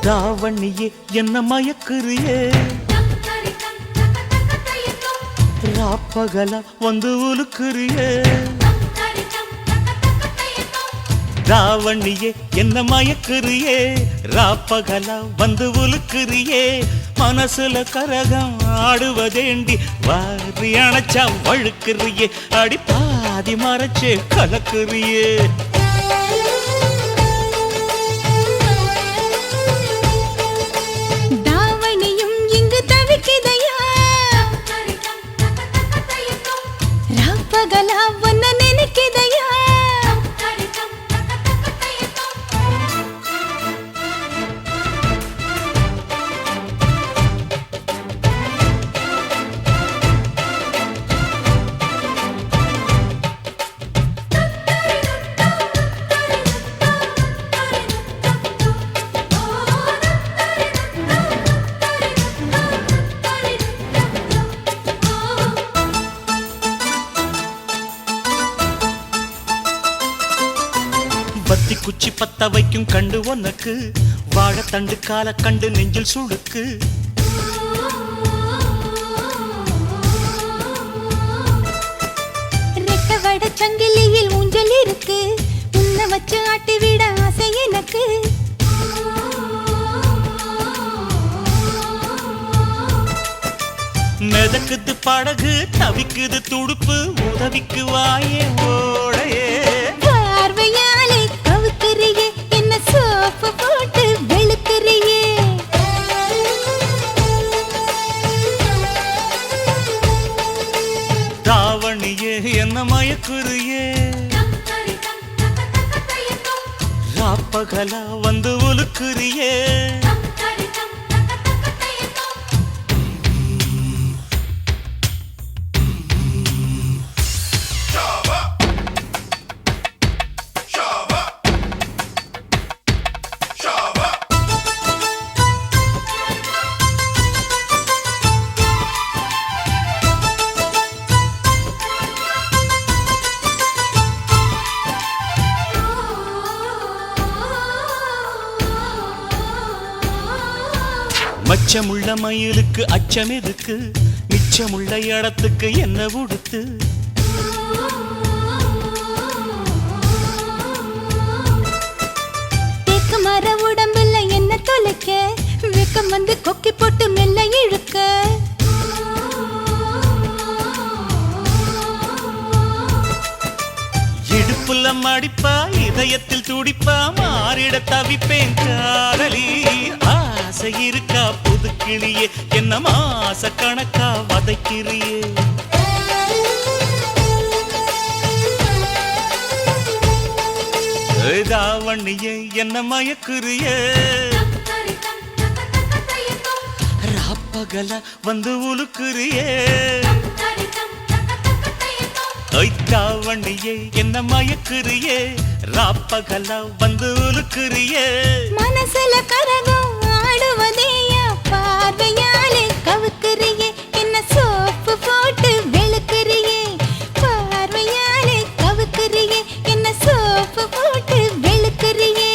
தாவணியே என்ன மயக்குறியே ராப்பகல வந்து உலுக்குறியே தாவணியே என்ன மயக்குறியே ராப்பகல வந்து உலுக்குறியே மனசுல கரகம் ஆடுவதேண்டி வாரி அணைச்சா வழுக்குறியே அடி பாதி மறைச்சே கலக்குறியே பத்தி குச்சி பத்த வைக்கும் கண்டு உனக்கு வாழைத்தண்டு கால கண்டு நெஞ்சில் சுடுக்கு ரெக்கவட சங்கிலியில் ஊஞ்சல் இருக்கு உன்னை வச்சு ஆட்டி விட ஆசை எனக்கு மிதக்குது படகு தவிக்குது துடுப்பு உதவிக்கு வாயே ஓடையே தாவணியே என்ன மயக்குறியே ராப்பகலா வந்து உலுக்குறியே மச்சமுள்ள மயிலுக்கு அச்சம் எதுக்கு மிச்சமுள்ள இடத்துக்கு என்ன உடுத்து தேக்கு மர உடம்புல என்ன தொலைக்க வெக்கம் வந்து கொக்கி போட்டு மெல்ல இழுக்க இடுப்புல மடிப்பா இதயத்தில் துடிப்பா மாறிட தவிப்பேன் காதலி ஆசை இருக்கா புதுக்கிளியே என்ன மாச கணக்கா வதைக்கிறியே தாவணியே என்ன மயக்குறியே ராப்பகல வந்து உலுக்குறியே தாவணியே என்ன மயக்குறியே ராப்பகல வந்து உலுக்குறியே மனசுல கரகம் ஆடுவதேயா பார்வையாலே கவுக்குறியே என்ன சோப்பு போட்டு வெளுக்குறியே பார்வையாலே கவுக்குறியே என்ன சோப்பு போட்டு வெளுக்குறியே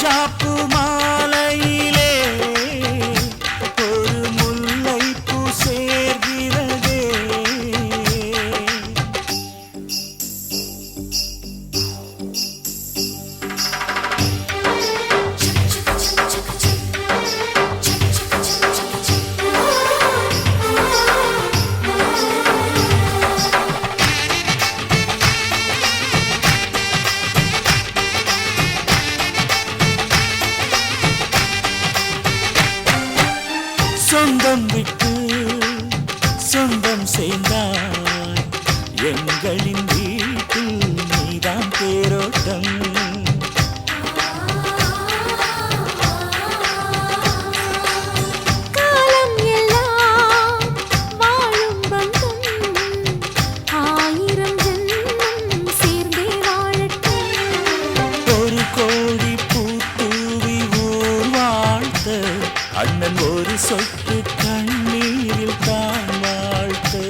ரோஜாப்பூ மாலையிலே ஒரு முல்லைப்பூ சேர்கிறதே. சொந்தம் விட்டு சொந்தம் சேர்ந்தாய், எங்களின் வீட்டில் நீதான் தேரோட்டம். காலம் எல்லாம் வாழும் பந்தம், ஆயிரம் ஜென்மம் சேர்ந்தே வாழட்டும். ஒரு கோடி பூத்தூவி ஊர் வாழ்த்த, அண்ணன் ஒரு சொட்டு கண்ணீரில் தான் வாழ்த்து.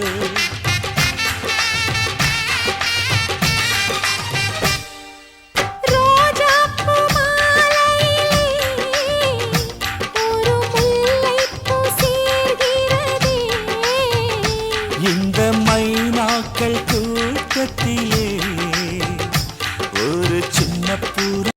ரோஜாப்பூ மாலையிலே ஒரு முல்லைப்பூ சேர்கிறதே. இந்த மைனாக்கள் கூட்டத்திலே ஒரு சின்ன பூர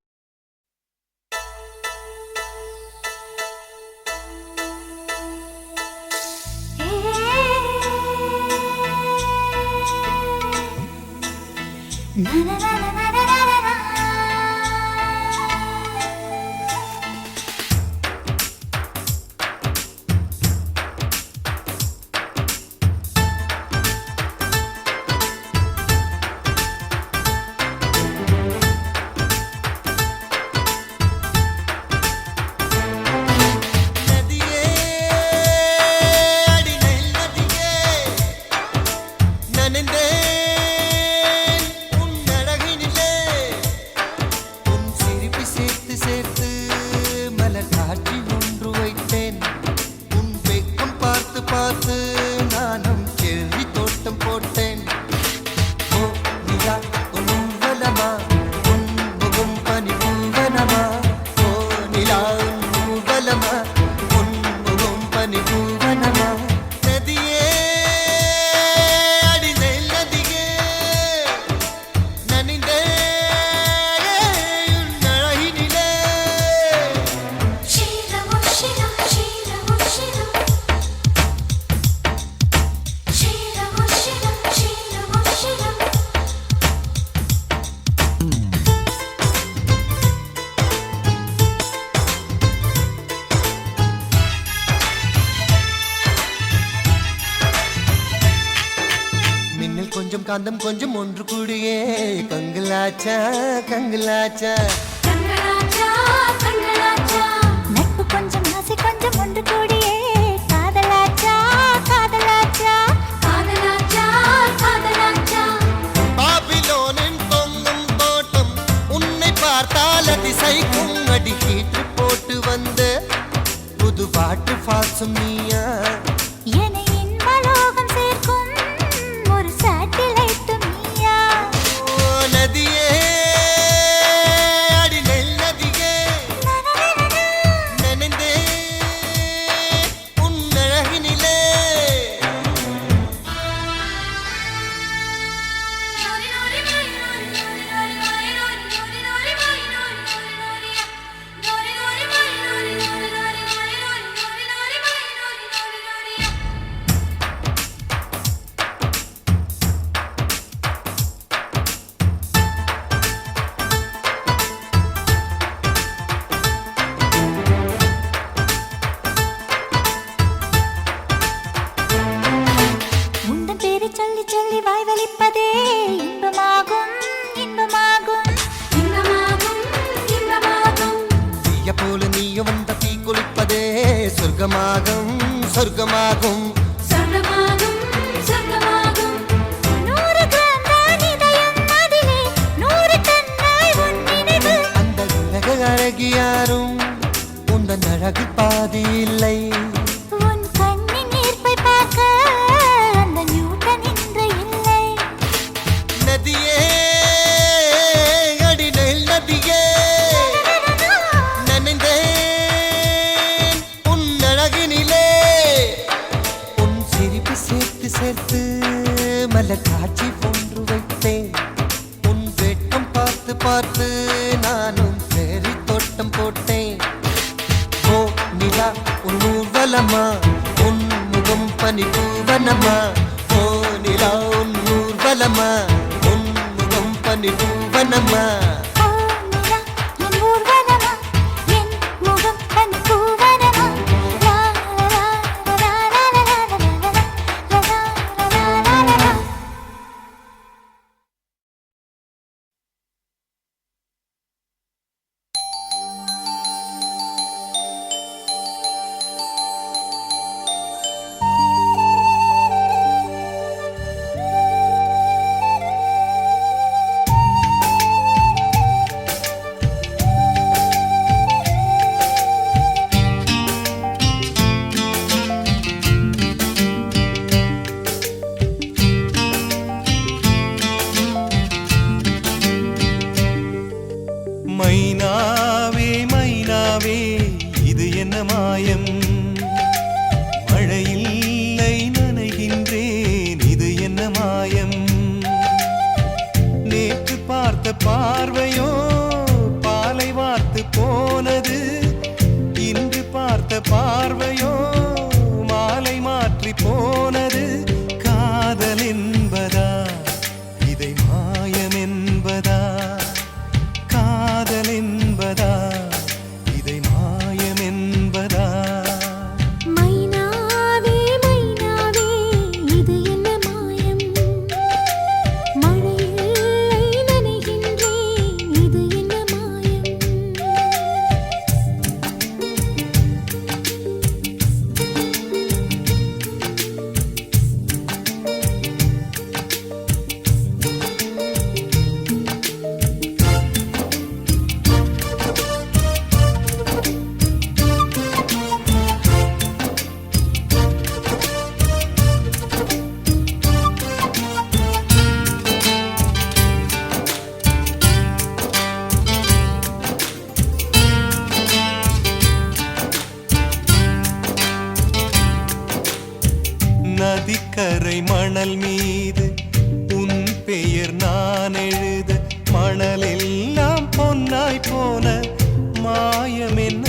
கொஞ்சம் காந்தம் கொஞ்சம் ஒன்று கூடியே கங்கலாச்சா கங்கலாச்சா நட்பு கொஞ்சம் ஆசை கொஞ்சம் ஒன்று கூடியே காதலாச்சா காதலாச்சா காதலாச்சா காதலாச்சா. பாபிலோனின் பொங்கும் தோட்டம் உன்னை பார்த்தால் அதிசைக்கும், அடி ஹீட்டு போட்டு வந்த புது பாட்டு பாசும் நீயா. என்னை இன்பலோகம் சேர்க்கும் ஒரு சேட்டிலைட் நீயா. நதியே அடி நெல் நதியே நனைந்தே உன் அழகினிலே. உந்தன் பேரை சொல்லி சொல்லி வாய் வலிப்பதே இன்பமாகும் இன்பமாகும் இன்பமாகும் இன்பமாகும். தீய போல நீயும் வந்த தீ குளிப்பதே சொர்க்கமாகும் சொர்க்கமாகும். சொர்க்கமாகும் சொர்க்கமாகும். 100 கிராம் தான் இதயம், அதிலே 100 டன்னாய் உன் நினைவு. அந்த உலக அழகி யாரும் உந்தன் அழகு பாதி இல்லை. உன் கண்ணின் ஈர்ப்பை பார்க்க அந்த நியூட்டன் இன்று இல்லை. நதியே அடி நெல் நதியே வட்டம் போட்டேன். ஓ நிலா உன் ஊர்வலமா, உன் முகம் பனி பூவனமா. ஓ நிலா உன் ஊர்வலமா, உன் முகம் பனி பூவனமா. மைனாவே மைனாவே இது என்ன மாயம், மழையில்லை நனைகின்றேன் இது என்ன மாயம். நேற்று பார்த்த பார்வையோ பாலை வார்த்து போனது, இன்று பார்த்த பார்வையோ மாலை மாற்றி போனது. காதல் என்பதா இதை மாயம் என்பதா, காதல் என்பதா இதை மாயம் என்பதா. மைனாவே மைனாவே இது என்ன மாயம், மழையில்லை நனைகின்றேன் இது என்ன மாயம். நதிக்கரை மணல் மீது உன் பெயர் நான் எழுத, மணலெல்லாம் பொன்னாய் போன மாயம் என்ன.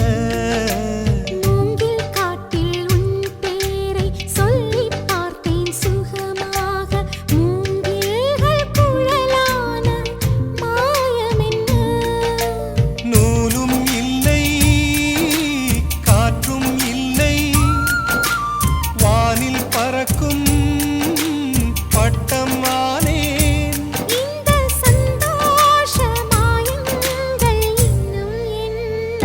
மூங்கில் காட்டில் உன் பேரை சொல்லிப் பார்த்தேன் சுகமாக, மூங்கில்கள் குழலான மாயம் என்ன. நூலும் இல்லை காற்றும் இல்லை, வானில் பறக்கும் பட்டம் ஆனேன். இந்த சந்தோஷ மாயங்கள் இன்னும் என்ன.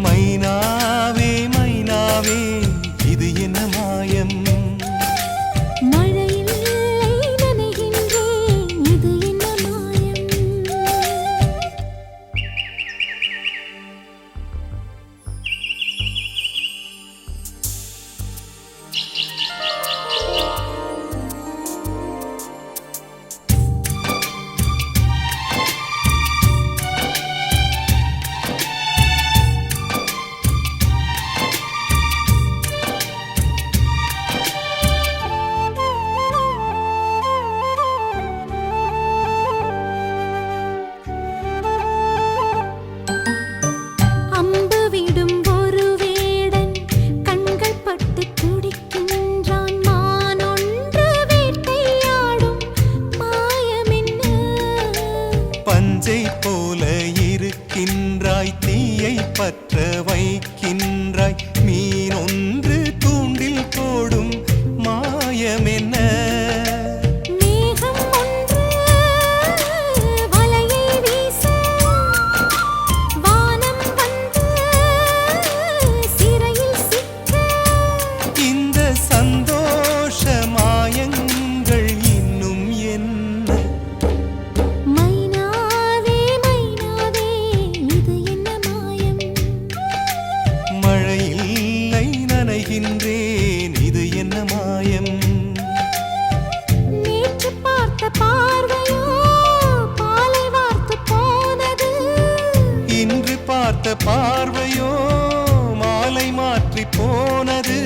மைனாவே மைனாவே இது என்ன மாயம், மழையில்லை நனைகின்றேன் இது என்ன மாயம். அம்பு விடும் ஒரு வேடன் கண்கள் பட்டு துடிக்கின்றான், மான் ஒன்று வேட்டையாடும் மாயம் என்ன. பஞ்சை போல இருக்கின்றாய், தீயை பற்ற வைக்கின்றாய், மீன் ஒன்று தூண்டில் போடும் மாயம் என்ன. மேகம் ஒன்று வலையை வீச, வானம் வந்து சிறையில் சிக்க. இந்த சந்தோஷ மாயங்கள் இன்னும் என்ன. மைனாவே மைனாவே இது என்ன மாயம், மழையில்லை நனைகின்றேன் இது என்ன மாயம். நேற்று பார்த்த பார்வையோ பாலை வார்த்து போனது, இன்று பார்த்த பார்வையோ மாலை மாற்றி போனது.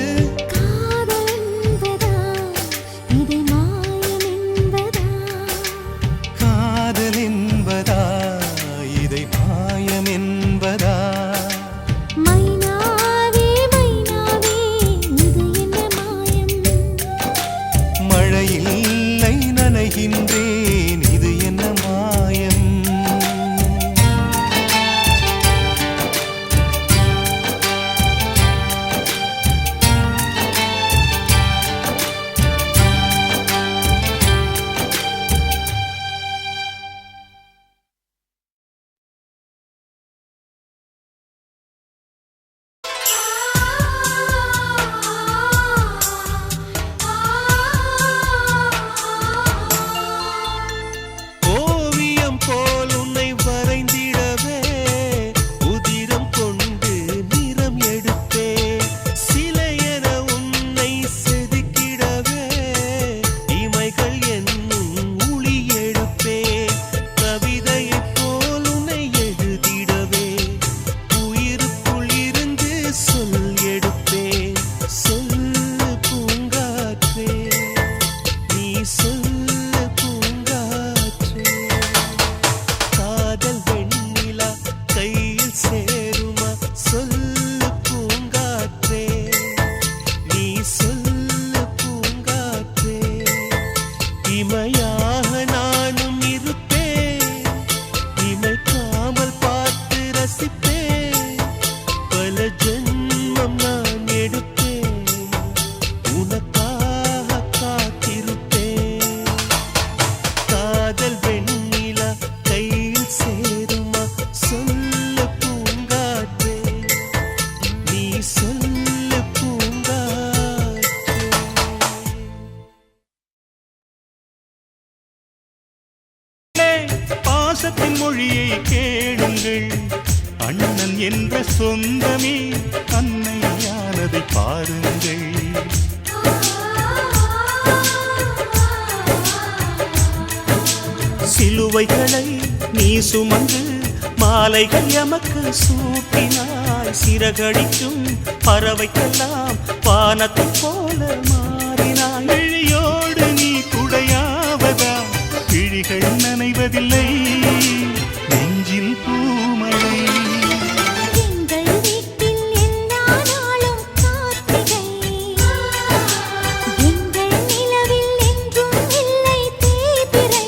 காதல் என்பதா இதை மாயம் என்பதா. காதல் என்பதா இதை மாயம் என்பதா. ஜென்மம் நான் எடுத்தேன் உனக்காக காத்திருப்பேன் காதல் வெண்ணிலா கையில் சேருமா சொல்ல பூங்காற்றே நீ சொல்ல பூங்காற்றே பாசத்தின் மொழியை கேளுங்கள் அண்ணன் என்ற சொந்தமே அன்னையானதை பாருங்கள் சிலுவைகளை நீ சுமந்து மாலைகள் எமக்கு சூட்டினாய் சிறகடிக்கும் பறவைக்கெல்லாம் வானத்தை போல மாறினாய் விழியோடு நீ குடையாவதா விழிகள் நனைவதில்லை நெஞ்சில் பூமழை எங்கள் வீட்டில் எல்லா நாளும் கார்த்திகை எங்கள் நிலவில் என்றும் இல்லை தேய்பிறை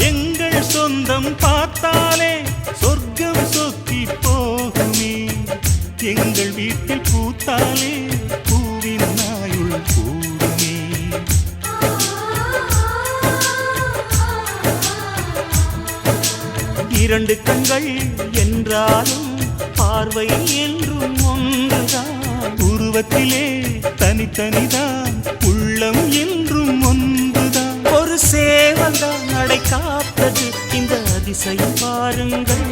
எங்கள் சொந்தம் பார்த்தாலே சொர்க்கம் சொத்தி போகுமே எங்கள் வீட்டில் பூத்தாலே பூவின் நாயுள் கூடுமே இரண்டு கண்கள் என்றாலும் பார்வை என்றும் ஒன்றுதான் உருவத்திலே தனித்தனிதான் உள்ளம் என்றும் ஒன்றுதான் ஒரு சேவல்தான் நடை காத்தது இந்த அதிசயம் பாருங்கள்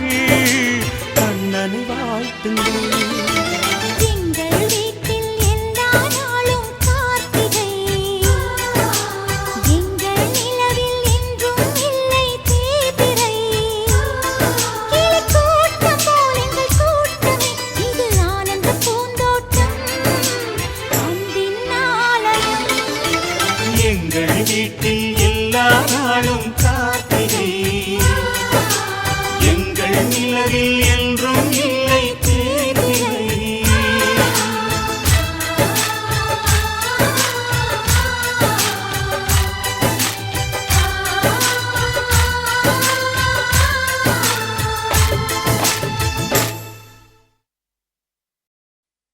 கண்ணனை வாழ்த்துங்கள் எங்கள் வீட்டில் எல்லா நாளும் கார்த்திகை எங்கள் நிலவில் என்றும் இல்லை தேய்பிறை கிளிக்கூட்டம் போல் எங்கள் கூட்டமே இது ஆனந்த பூந்தோட்டம் அன்பின் ஆலயம் எங்கள் வீட்டில் எல்லா நாளும் காத்திரை எங்கள் நிலவில் என்றும் இல்லை தேய்பிறை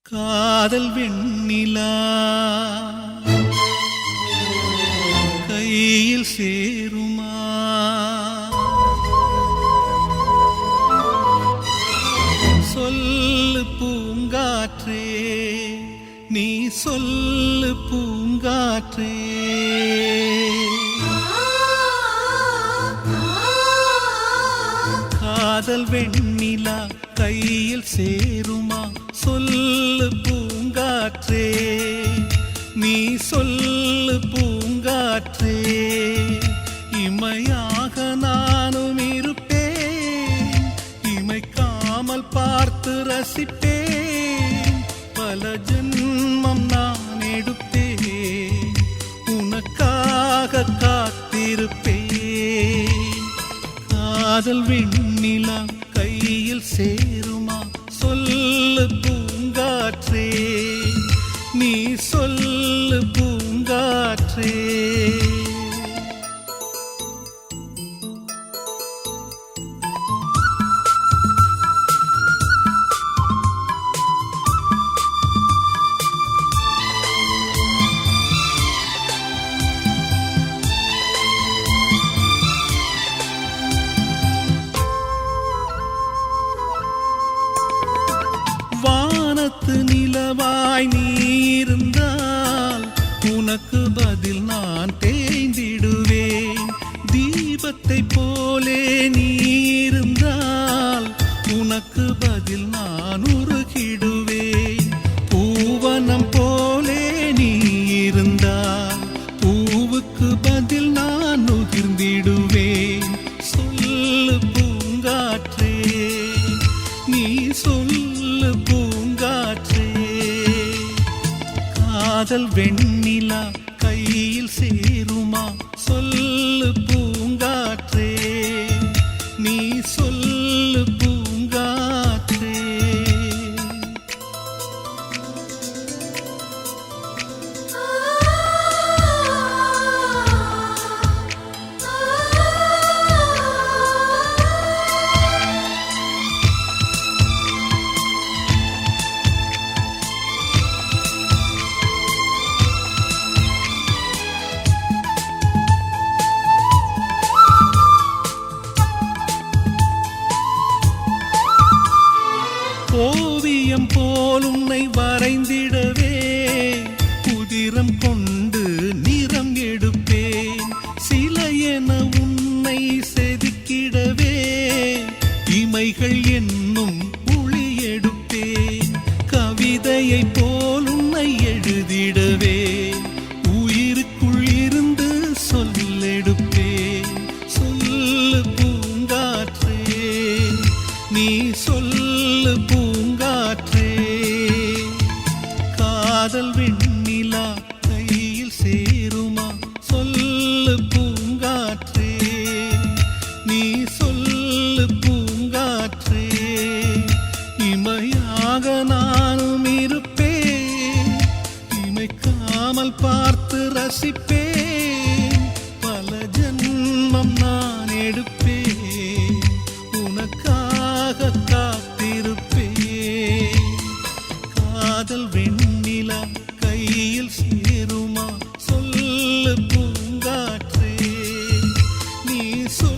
காதல் வெண்ணிலா கையில் சேருமா சொல்லு பூங்காற்றே நீ சொல்லு பூங்காற்றே காதல் வெண்ணிலா கையில் சேருமா சொல்லு பூங்காற்றே நீ சொல்லு பூங்காற்றே இமையாக நானும் இருப்பேன் இமைக்காமல் பார்த்து ரசிப்பேன் பல ஜென்மம் நான் எடுப்பேன் உனக்காக காத்திருப்பேன் காதல் வெண்ணிலா கையில் சேருமா சொல்லு பூங்காற்றே நீ சொல்லு பூங்காற்றே வானத்து நிலவாய் நீ இருந்தால் உனக்கு பதில் நான் தேய்ந்திடுவேன் தீபத்தை போலே நீ இருந்தால் உனக்கு பதில் நான் உருகிடுவேன் பூவனம் போலே நீ இருந்தால் பூவுக்கு பதில் நான் நுகிர்ந்திடுவேன் சொல்ல காதல் வெண்ணிலா கையில் சேருமா சொல்லு பூங்காற்றே நீ சொல்லு பூங்காற்றே ஓவியம் போல் உன்னை வரைந்திடவே புதிரம் கொண்டு நிறம் எடுப்பேன் சிலை என உன்னை செதுக்கிடவே இமைகள் என்னும் ஒளி எடுப்பேன் கவிதையை போல் உன்னை எழுதிடவே உயிருக்குள் இருந்து சொல்லெடுப்பேன் சொல்லு பூங்காற்றே நீ சொல்லு பூங்காற்றே காதல் வெண்ணிலா கையில் சேருமா சொல்லு பூங்காற்றே நீ சொல்லு பூங்காற்றே இமையாக நானும் இருப்பேன் இமைக்காமல் பார்த்து ரசிப்பேன் பல ஜென்மம் நான் எடுப்பேன் உனக்காக காத்திருப்பேன் காதல் வெண்ணிலா கையில் சேருமா சொல்லு பூங்காற்றே நீ சொல்